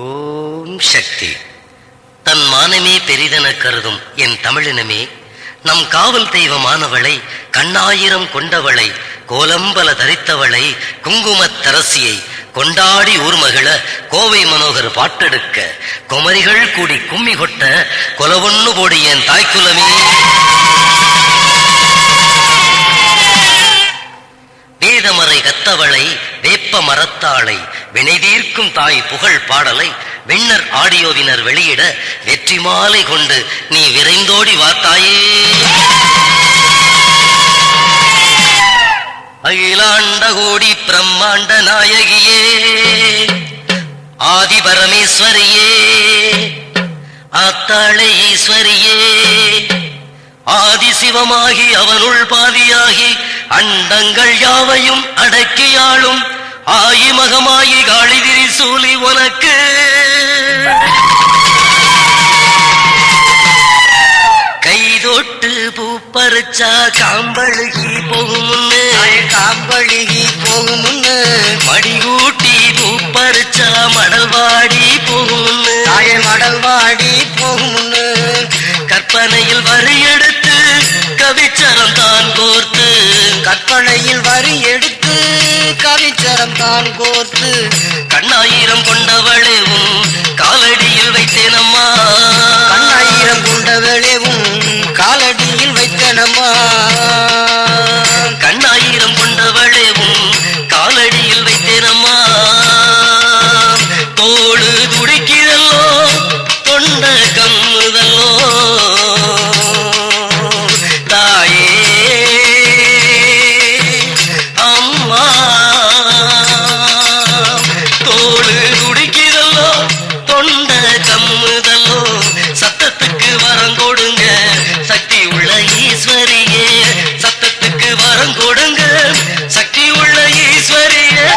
ஓம் சக்தி. தன் மானமே பெரிதென கருதும் என் தமிழினமே, நம் காவல் தெய்வமானவளை, கண்ணாயிரம் கொண்டவளை, கோலம்பல தரித்தவளை, குங்குமத் தரசியை கொண்டாடி ஊர்மகிழ கோவை மனோகர் பாட்டெடுக்க குமரிகள் கூடி கும்மி கொட்ட கொலவொன்னு போடி என் தாய்க்குலமே. வேதமறை கத்தவளை, வேப்ப மரத்தாளை, வினை தீர்க்கும் தாய் புகழ் பாடலை விண்ணர் ஆடியோவினர் வெளியிட வெற்றி மாலை கொண்டு நீ விரைந்தோடி வாத்தாயே. அகிலாண்ட கோடி பிரம்மாண்ட நாயகியே, ஆதி பரமேஸ்வரியே, ஆத்தாளை ஈஸ்வரியே, ஆதி சிவமாகி அவனுள் பாதியாகி அண்டங்கள் யாவையும் அடக்கியாளும் ஆயி மகமாயி காளி திரிசூலி உனக்கு கைதொட்டு பூப்பறிச்சா காம்பழுகி போகுமுன்னு, காம்பழுகி போகுமுன்னு, மடிகூட்டி பூப்பறிச்சா மடல்வாடி போகுமுன்னு, மடல்வாடி போகுமுன்னு, கற்பனையில் வரி எடுத்து கவிச்சரம் தான் கோர்த்து, கற்பனையில் வரி எடுத்து கவிச்சரம் தான் கோர்த்து, கண்ணாயிரம் கொண்டவளேவும் காலடியில் வைத்தேனம்மா, கண்ணாயிரம் கொண்டவளேவும் காலடியில் வைத்தேனம்மா, கண்ணாயிரம் கொண்டவளேவும் காலடியில் வைத்தேனம்மா. தோடு துடிக்கிறல்லோ, தொண்ட கம்முதல்லோ தாயே அம்மா, தோடு துடிக்கிறல்லோ, தொண்ட கம்முதல்லோ, சத்தத்துக்கு வரம் கொடுங்க சக்தி உள்ள ஈஸ்வரியே, சத்தத்துக்கு வரம் கொடுங்க சக்தி உள்ள ஈஸ்வரியே.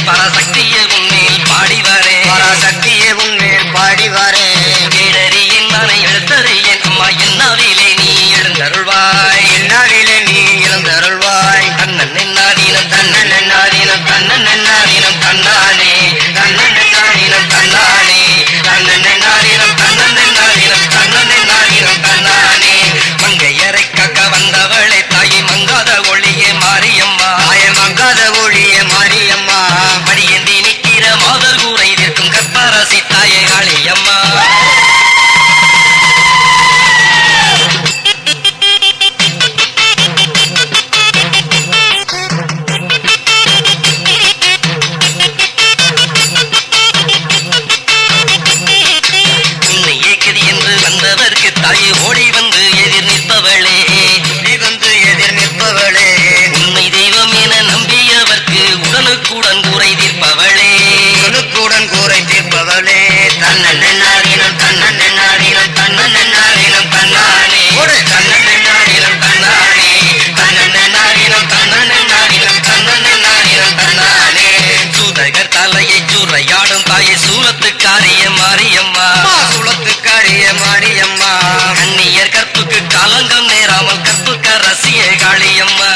பராசக்தியே உன்மேல் பாடி வரேன், பராசக்தியே உன்மேல் பாடி வரேன், கேடறியின் மனை எழுத்தறியன் அம்மா என்னாவிலே நீ எழுந்தருள்வாய், என்னாவிலே நீ எழுந்தருள்வாய், தன்னன் என்னாதீனம் தன்னன் என்னாதீனம் தன்னன் என்னாதீனம் தன்னானே, தன்னன் என்னாதீனம் தன்னானே, தன்னன் என்னாதீனம் தன்னன் என்னாதீனம் தன்னன் என்னாதீனம் தன்னானே. மங்கையரை காக்க வந்தவளே தாயை மங்காத ஒளியே மாரியம்மா, தாயை மங்காத ஒளியே மாரியம்மா, மடியேந்தி நிற்கிற மாதர் கூரை நிற்கும் கற்பரசி தாயே காளியம்மா. உன்னை ஏக்கதி என்று வந்தவர்க்கு தாயை ஓடி வந்து எதிர் நிற்பவளே, வந்து எதிர் நிற்பவளே, உண்மை தெய்வம் என நம்பியவர்க்கு உடனுக்குடன் கூரை தீர்ப்பவளே, உடனுக்குடன் கூரை தீர்ப்பவளே, தன்னன் என்னாதீனம் தன்னன் என்னாதீனம் தன்னன் என்னாதீனம் தன்னானே, தன்னன் என்னாதீனம் தன்னானே, தன்னன் என்னாதீனம் தன்னன் என்னாதீனம் தன்னன் என்னாதீனம் தன்னானே. சூதகர் தலையை சூறையாடும் தாயை சூலத்துக்காரிய மாரியம்மா, சூலத்துக்காரிய மாரியம்மா, கண்ணியர் கற்புக்கு காலங்கம் நேராமல் கற்புக்க ரசிய காளியம்மா.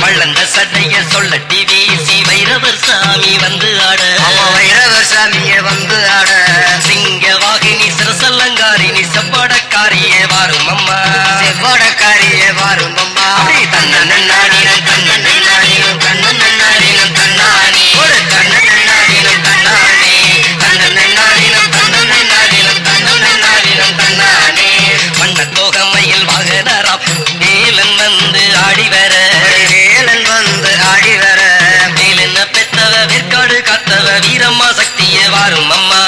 வள்ளந்த சட்டைய சொல்லட்டி வீசி வைரவர் சாமி வந்து ஆட, வைரவர் சாமியே வந்து ஆட, சிங்க வாகினி சிரசல்லங்காரினி செவ்வாடக்காரியே வாரும் அம்மா, செவ்வாடக்காரியே வாரும் அம்மா, தன்னன் என்னாதீனம் தன்னன் என்னாதீனம் தன்னன் என்னாதீனம் தன்னானே, தன்னன் என்னாதீனம் தன்னானே, தன்னன் என்னாதீனம் தன்னன் என்னாதீனம் தன்னன் என்னாதீனம் தன்னானே. வண்ணத்தோகமையில் வாகனராம் வேலன் வந்து ஆடி வர, வேலன் வந்து ஆடி வர, வேலென்ன பெத்தவ விற்காடு காத்தவ வீரம்மா சக்தியே வாரும் அம்மா.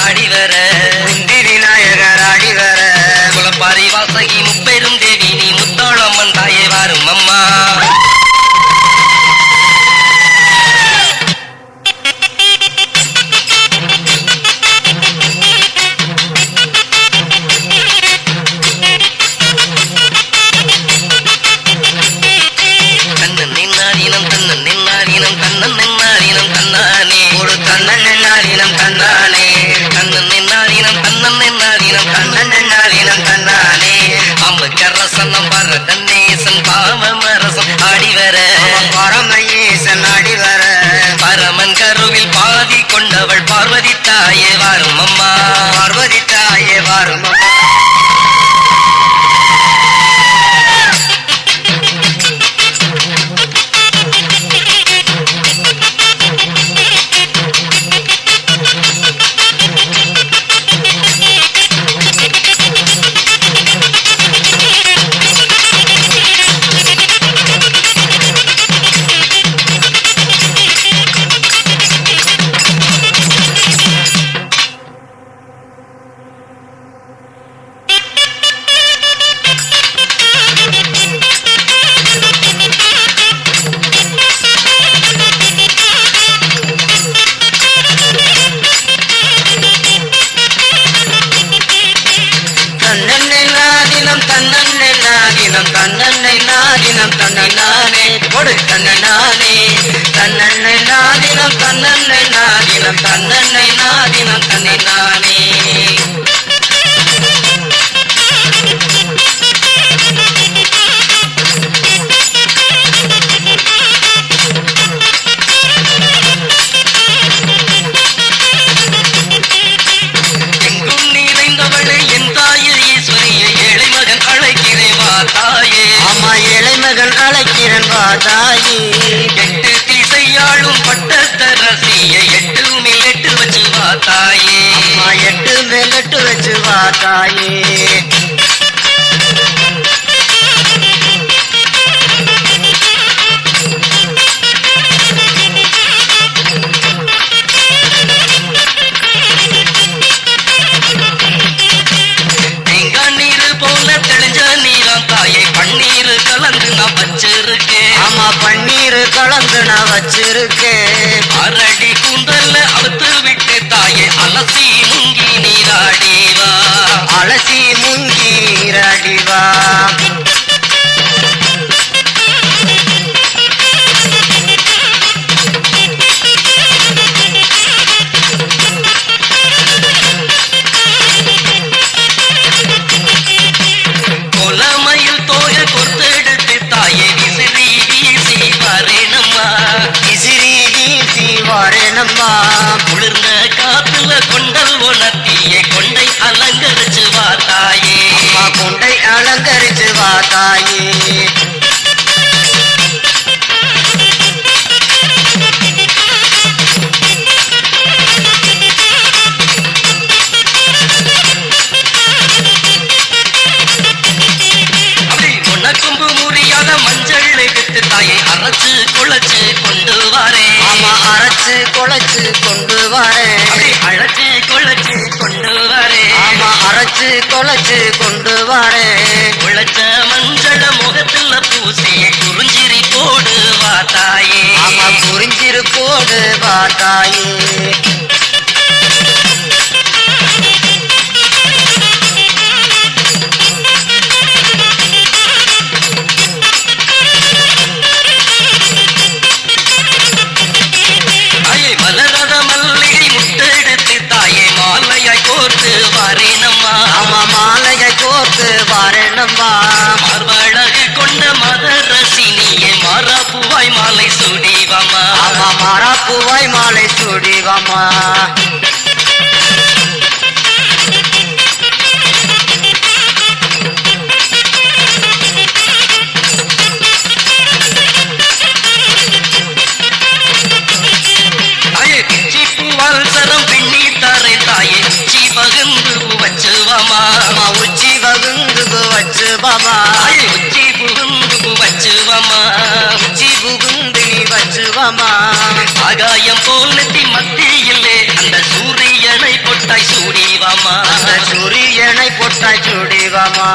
ஆடிவர குந்தி விநாயகர் ஆடிவர குலப்பாரி வாசகி முப்பெரும் தேவி நீ முத்தாளம்மன் தாயே வாரும் அம்மா பரமன் கருவில் பாதி கொண்டவள் பார்வதி தாயே வாரும் அம்மா பார்வதி தாயே வாரும் அம்மா கொடு தன்னே தன்னன்னை நாதினம் தன்னன்னை நாதினம் தன்னன்னை நாதினம் தன்னை நானே எங்கும் நிறைந்தவளே என் தாயே ஈஸ்வரியை ஏழை மகன் அழைக்கிறேன் வா தாயே அம்மா ஏழை மகன் அழைக்கிறேன் வா தாயே எட்டு திசையாளும் பட்டத்தரசியை எட்டு மேல் எட்டு வச்சு வா தாயே அம்மா எட்டு மேல் எட்டு வச்சு வா தாயே கலந்து நான் வச்சிருக்கேன் ஆமா பன்னீர் கலந்து நான் வச்சிருக்கேன் அரடி கூந்தல்ல அவுத்து விட்டு தாயே அலசி முங்கி நீராடிவா அலசி முங்கி நீராடிவா கொலமையில் தோய கொத்தெடுத்து தாயே விசிறி வீசி வரேனம்மா விசிறி வீசி வரேனம்மா குளிர்ந்த காத்துல கொண்டல் உணர்த்தியே கொண்டை அலங்கரிச்சு வா தாயே அம்மா கொண்டை அலங்கரிச்சு வா தாயே கொம்பு முறியாத மஞ்சள் எடுத்து தாயை அரைச்சு குழைச்சு கொண்டு வரேன் ஆமா அரைச்சு குழைச்சு கொண்டு வரேன் அழைச்சு குழைச்சு கொண்டு வரேன் ஆமா அரைச்சு குழைச்சு கொண்டு வரேன் குழைச்ச மஞ்சள முகத்துல பூசிய குறிஞ்சிரி போடு வா தாயே ஆமா குறிஞ்சிரு போடு வா தாயே மலரத மல்லிகை முட்டெடுத்து தாயே மாலையாய் கோர்த்து வரேனம்மா ஆமா மாலையை கோர்த்து வரேனம்மா மார்பழகு கொண்ட மதரசினியே மாறாப்புவாய் மாலை சுடிவம்மா ஆமா மாறாப்பூவாய் மாலை சுடிவம்மா சரம் பின்னி தாரே தாயே உச்சி பகுந்து வச்சுவாமா உச்சி பகுந்து வச்சுவாமா உச்சி புகுந்து வச்சுவாமா உச்சி புகுந்து நீ வச்சுவாமா ஆகாயம் போல் நெத்தி மத்தியிலே அந்த சூரியனை பொட்டாய் சூரியனை பொட்டாய் சுடிவாமா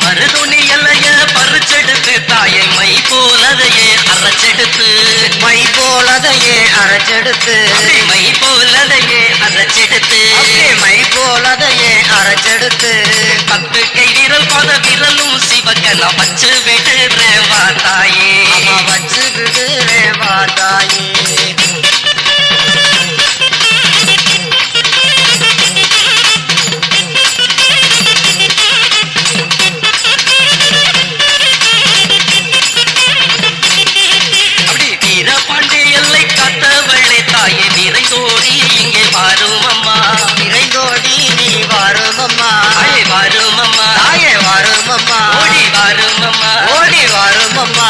மருதுணி எல்லைய பறிச்செடுத்து தாயை மை போலதையே அரைச்செடுத்து மை போலதையே அரைச்செடுத்து மை போலதையே அரைச்செடுத்து மை போலதையே அரைச்செடுத்து 10 கை விரல் பத விரலும் சிவக்க நான் வச்சு விடுறேன் வா தாயே வச்சு விடுறேன் வா தாயே தாயே விரைந்தோடி இங்கே வாரும் அம்மா விரைந்தோடி நீ வாரும் அம்மா தாயே வாரும் அம்மா தாயே வாரும் அம்மா ஓடி வாரும் அம்மா ஓடி வாரும் அம்மா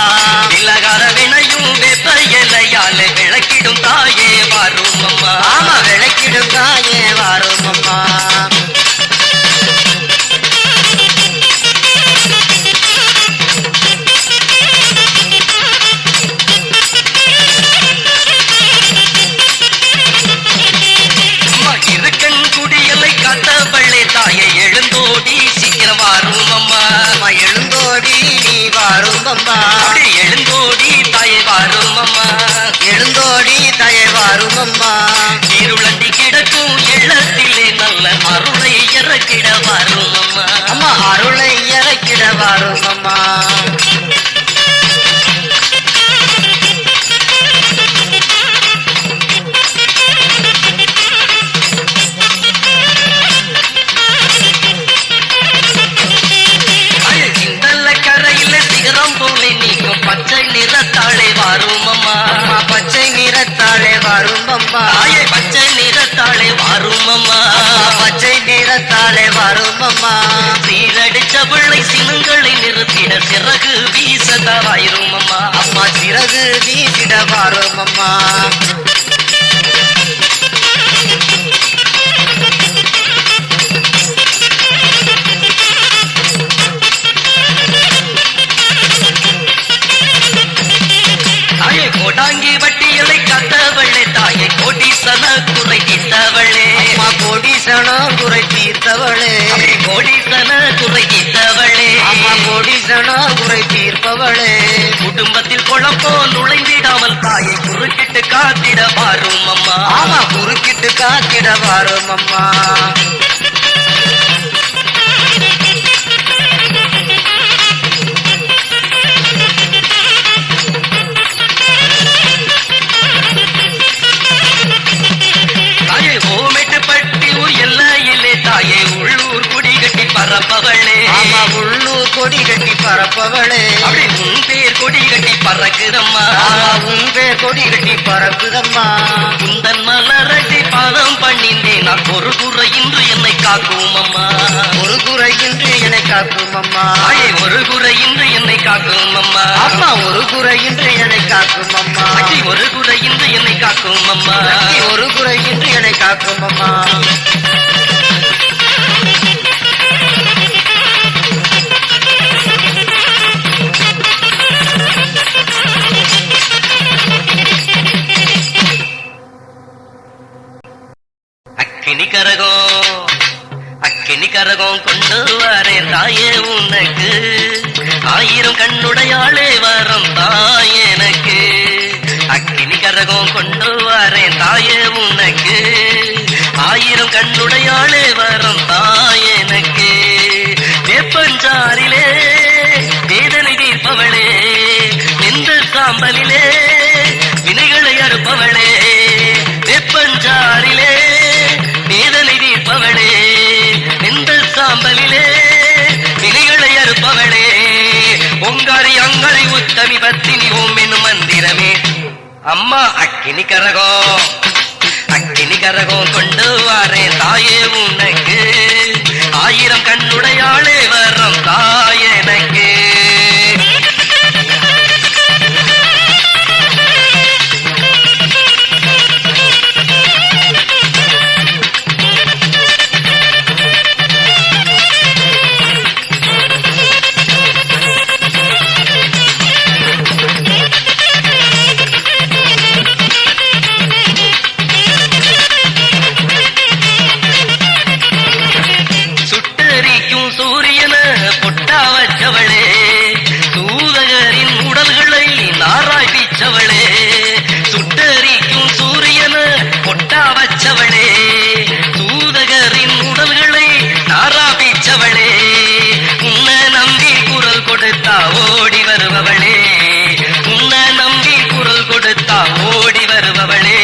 விலகார வினையும் வெப்ப எல்லையால விளக்கிடும் தாயே வாரும் அம்மா ஆமா விளக்கிடும் தாயே வாரும் அம்மா தாயை எழுந்தோடி சீக்கிரம் வாரும் அம்மா எழுந்தோடி நீ வாரும் அம்மா எழுந்தோடி தாயை வாரும் அம்மா எழுந்தோடி தாயை வாரும் அம்மா இருளண்டி கிடக்கும் எள்ளத்திலே நல்ல அருளை இறக்கிட வாரும் அம்மா அம்மா அருளை இறக்கிட வாரும் அம்மா பச்சை நிறத்தாளே வாரும் அம்மா பச்சை நிறத்தாளே வாரும் அம்மா தாயே பச்சை நிறத்தாளே வாரும் அம்மா பச்சை நிறத்தாளே வாரும் அம்மா சீரடிச்ச பிள்ளை சினங்களை நிறுத்திட சிறகு வீசதாயிரும் அம்மா அம்மா சிறகு வீசிட வாரும் அம்மா கோடாங்கி வட்டியலை கத்தவளே தாயை கோடீசன குறை தீர்த்தவளே அம்மா கோடீசன குறை தீர்த்தவளே கோடீசன குறை தீர்த்தவளே அம்மா கோடீசன குறை தீர்ப்பவளே குடும்பத்தில் குழப்போ நுழைந்திடாமல் தாயை குறுக்கிட்டு காத்திட வாரும் அம்மா ஆமா குறுக்கிட்டு காத்திட வாரும் அம்மா தாயே உள்ளூர் கொடி கட்டி பறப்பவளே ஆமா உள்ளூர் கொடி கட்டி பறப்பவளே அப்படி உன் பேர் கொடி கட்டி பறக்குதம்மா உன் பேர் கொடி கட்டி பறக்குதம்மா குந்தன் மலரடி பாதம் பண்ணிந்தேன் நான் ஒரு குறையின்று என்னை காக்கும் அம்மா ஒரு குறையின்று என்னை காக்கும் அம்மா தாயே ஒரு குறையின்று என்னை காக்கும் அம்மா அம்மா ஒரு குறையின்று என்னை காக்கும் அம்மா ஒரு குறையின்று என்னை காக்கும் அம்மா ஒரு குறையின்று என்னை காக்கும் அம்மா அக்கினி கரகம் கொண்டு வரேன் தாயே உனக்கு 1000 கண்ணுடையாளே வரம் தாய் எனக்கு அக்கினி கரகம் கொண்டு வரேன் தாயே உனக்கு 1000 கண்ணுடையாளே வரம் தாய் எனக்கு வேப்பஞ்சாரிலே வேதனை தீர்ப்பவளே எந்த சாம்பலிலே வினைகளை அறுப்பவளே வேப்பஞ்சாரிலே வேதனை தீர்ப்பவளே எந்த சாம்பலிலே வினைகளை அறுப்பவளே ஒங்காரி அங்காரி உத்தமி பத்தினி ஓம் என்னும் மந்திரமே அம்மா அக்கினி கரகம் கொண்டு வாரேன் தாயே உனக்கு 1000 கண்ணுடையாளே வரம் தாய் எனக்கு சுட்டெரிக்கும் சூரியன பொட்டா வச்சவளே சூதகரின் உடல்களை நாராய் வீச்சவளே சுட்டெரிக்கும் சூரியன பொட்டா வச்சவளே சூதகரின் உடல்களை நாரா வீச்சவளே உன்னை நம்பி குரல் கொடுத்தா ஓடி வருபவளே உன்னை நம்பி குரல் கொடுத்தா ஓடி வருபவளே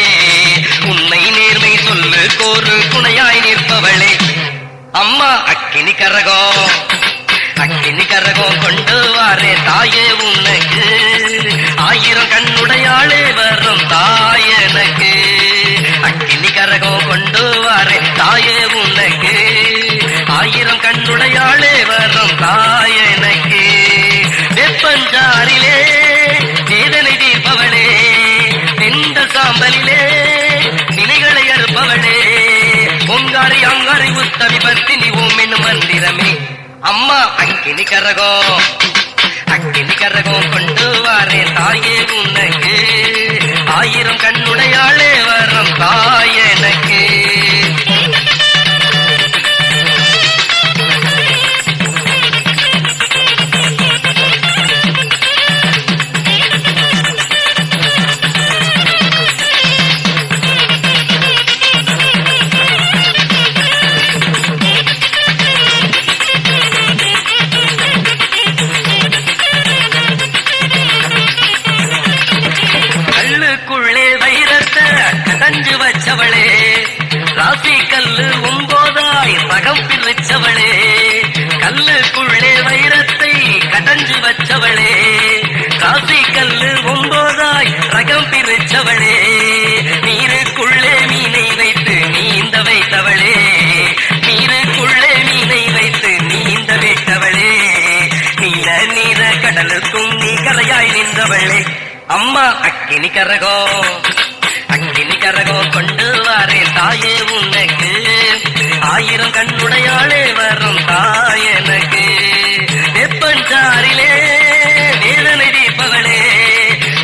உண்மை நேர்மை சொல்லு கோரு துணையாய் நிற்பவளே அம்மா அக்கினி கரகம் கொண்டு வாரே தாயே உனக்கு ஆயிரம் கண்ணுடையாளே வரும் தாயனக்கு அக்கினி கரகம் கொண்டு வாரே தாயே உனக்கு ஆயிரம் கண்ணுடையாளே வரும் தாயனக்கு வெப்பஞ்சாரிலே வேதனை தீர்ப்பவளே வெந்த சாம்பலிலே நிலைகளை அறுப்பவளே பொங்காரி அங்காரி உத்தமி பத்தினி ஓம் என்னும் மந்திரமே அம்மா அக்கினி கரகம் கொண்டு வாரே தாயே உனக்கு ஆயிரம் கண்ணுடையாளே வரும் தாயனக்கு கடைஞ்சு வச்சவளே ராசி கல்லு 9 ரகம் பிரிச்சவளே கல்லுக்குள்ளே வைரத்தை கடைஞ்சு வச்சவளே ராசி கல்லு 9 ரகம் பிரிச்சவளே நீருக்குள்ளே மீனை வைத்து நீந்த வைத்தவளே நீருக்குள்ளே மீனை வைத்து நீந்த வைத்தவளே நீல கடலுக்கும் நீ கரையாய் நின்றவளே அம்மா அக்கினி கரகம் கொண்டு வாரே தாயே உனக்கு ஆயிரம் கண்ணுடையாளே வரும் தாயனக்கு வெப்பஞ்சாரிலே வேதனை தீர்ப்பவளே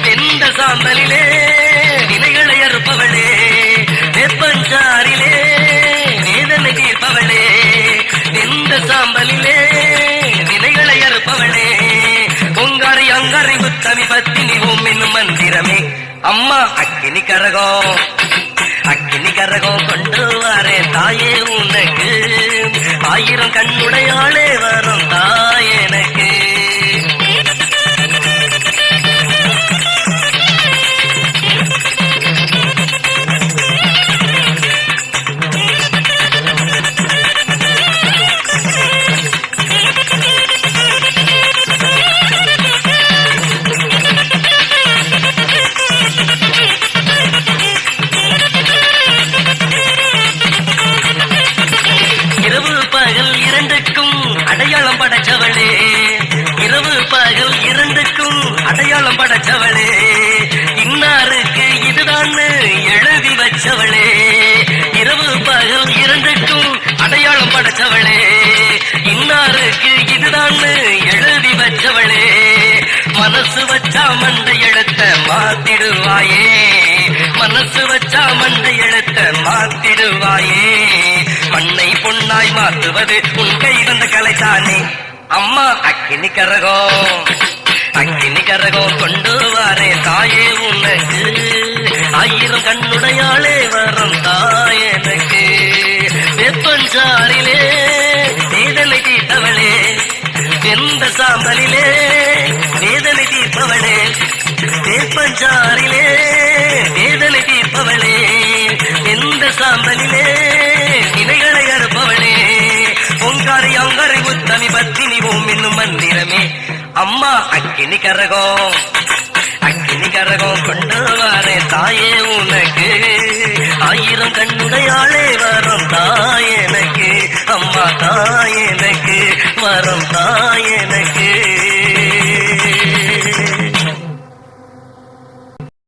வெந்த சாம்பலிலே வினைகளை அறுப்பவளே வெப்பஞ்சாரிலே வேதனை தீர்ப்பவளே வெந்த சாம்பலிலே வினைகளை அறுப்பவளே பொங்காரி அங்காரி உத்தமி பத்தினி ஓம் என்னும் மந்திரமே அம்மா அக்கினி கரகம் கொண்டு வாரே தாயே உனக்கு ஆயிரம் கண்ணுடையாளே வரும் தாயனக்கு அடையாளம் படைச்சவளே இரவு பகல் இரண்டுக்கும் அடையாளம் படைச்சவளே இன்னாருக்கு இதுதான் எழுதி வச்சவளே இரவு பகல் இரண்டுக்கும் அடையாளம் படைச்சவளே இன்னாருக்கு இதுதான் எழுதி வச்சவளே மனசு வச்சா மண்டை எழுத்த மாத்திடுவாயே மனசு வச்சா மண்டை எழுத்த மாத்திடுவாயே மண்ணை பொன்னாய் மாற்றுவது உன் கை வந்த கலைத்தானே அம்மா அக்கினி கரகம் கொண்டு வாரே தாயே உனக்கு ஆயிரம் கண்ணுடையாளே வரும் தாயனக்கு வெப்பஞ்சாரிலே வேதனை தீர்த்தவளே வெந்த சாம்பலிலே வேதனை தீர்ப்பவளே வெப்பஞ்சாரிலே வேதனை தீர்ப்பவளே வெந்த சாம்பலிலே வினைகளை அறுப்பவளே பொங்காரி அங்காரி உத்தமி பத்தினி ஓம் என்னும் மந்திரமே அம்மா அக்கினி கரகம் கொண்டு வாரே தாயே உனக்கு ஆயிரம் கண்ணுடையாளே வரும் தாயனக்கு அம்மா தாயனக்கு வரும் தாயனக்கு